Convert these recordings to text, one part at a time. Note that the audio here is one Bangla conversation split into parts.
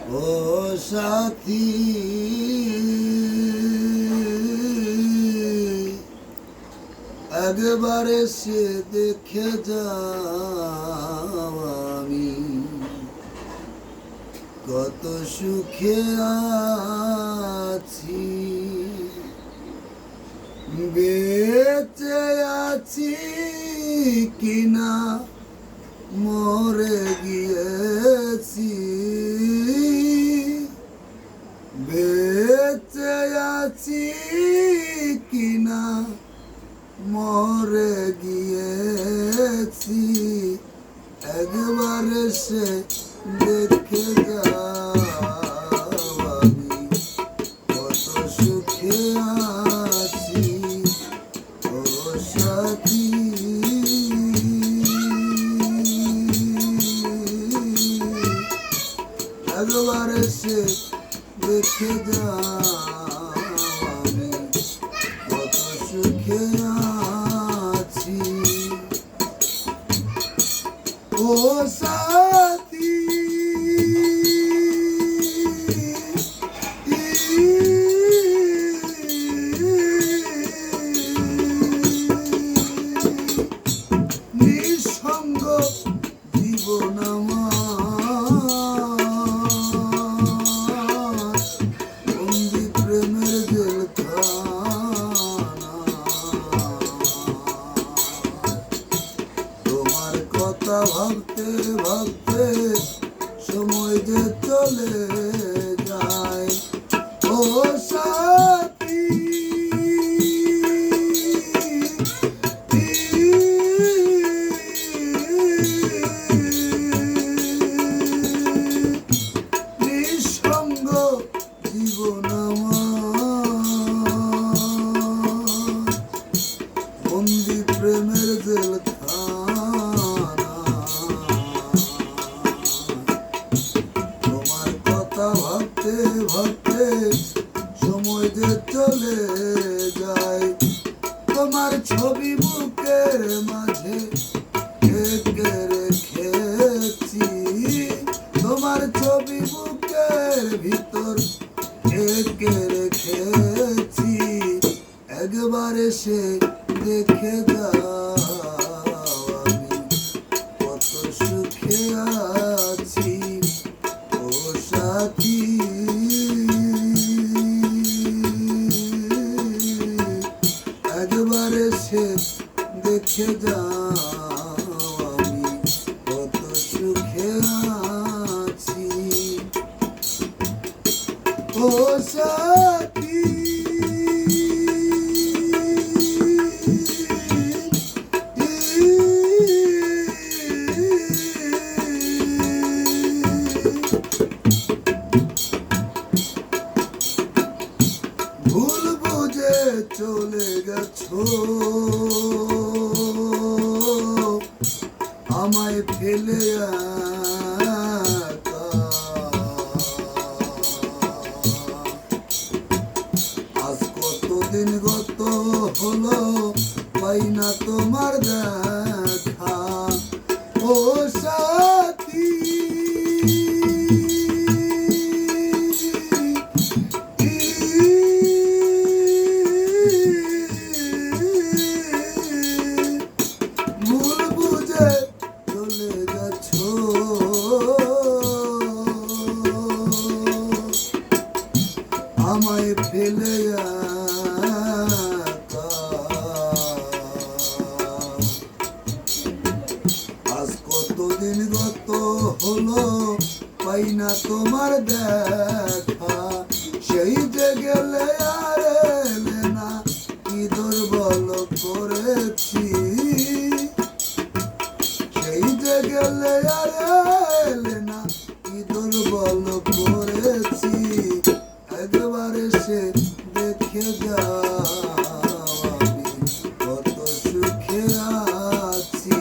ও সাথী একবার এসে দেখে যাও আমি কত সুখে আছি, বেঁচে আছি কিনা মরে গিয়েছি, বেঁচে আছি কিনা মরে গিয়েছি, একবার এসে দেখে যাও আমি কত সুখে আছি ও সাথী। একবার এসে দেখে যাও আমি কত সুখে আছি ও সাথী। নিঃসঙ্গ জীবন আমার বন্দি প্রেমের জেলখানা, তোমার কথা ভাবতে ভাবতে সময় যে চলে যায় ও সাথী। নিঃসঙ্গ জীবন আমার বন্দি প্রেমের জেলখানা, তোমার কথা ভাবতে ভাবতে সময় যে চলে যায়, তোমার ছবি বুকের মাঝে এঁকে রেখেছি, তোমার ছবি বুকের ভিতর এঁকে রেখেছি, একবার এসে দেখে যাও আমি কত সুখে আছি ও সাথী। একবার এসে দেখে যাও আমি কত সুখে আছি ও সাথী। ভুল বুঝে চলে গেছো আমায় ফেলে একা, আজ কতদিন গত হলো পাই না তোমার দেখা ও সাথী। ভুল বুঝে চলে গেছো আমায় ফেলে একা, আজ কতদিন গত হলো পাই না তোমার দেখা, সেই যে গেলে আর এলে না কি দুর্বল করেছি, সেই যে গেলে আর এলে না কি দুর্বল করেছি, একবার এসে দেখে যাও আমি কত সুখে আছি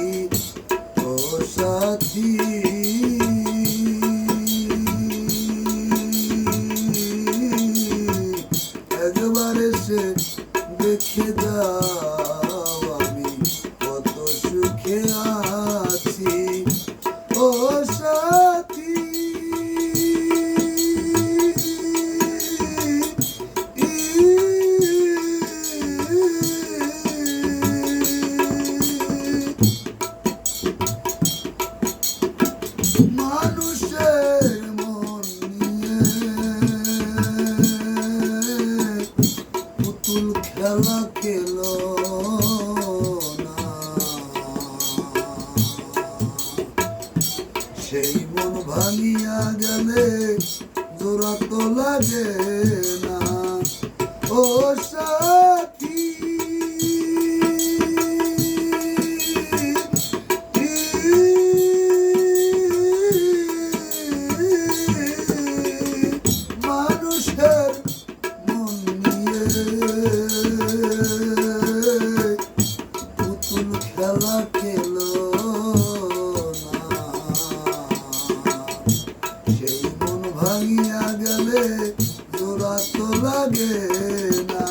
ও সাথী। একবার এসে দেখে যাও আমি কত সুখে আছি ও সাথী। সেই মন ভাঙিয়া গেলে জোড়া তো লাগে না ও সাথী মানুষের মন নিয়ে পুতুল খেলা খেলো না সেই মন ভাঙিয়া গেলে জোড়া তো লাগে না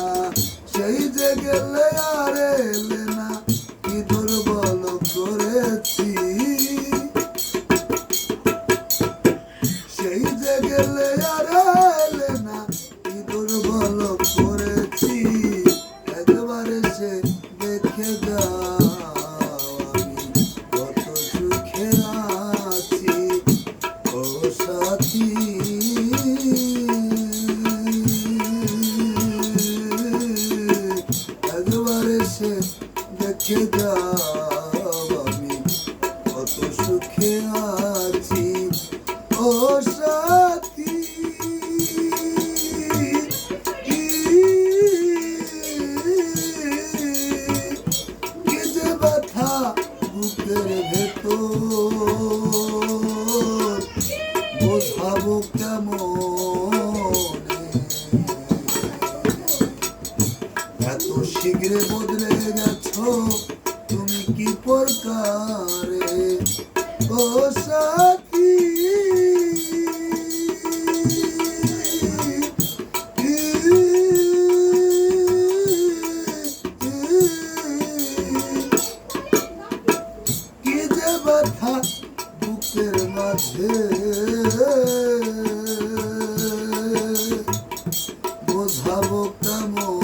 সেই যে গেলে আর এলে না কি দুর্বল করেছি সেই যে গেলে আর এলে না কি দুর্বল করেছি একবারে সে দেখে যাও আমি কত সুখে আছি ও সাথী একবারে সে দেখে যাও আমি কত সুখে আছি ও সাথী কি যে ব্যথা বুকের ভেতর বোঝাবো কেমন এত শীঘ্রে বদলে গেছো তুমি কি প্রকারে ও সাথী কি যে ব্যথা বুকের মাঝে বোঝাবো কেমন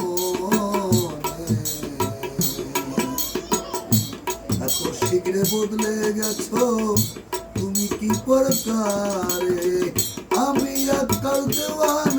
এত শীঘ্রে বদলে গেছো তুমি কি প্রকারে আমি আজকাল দেওয়ান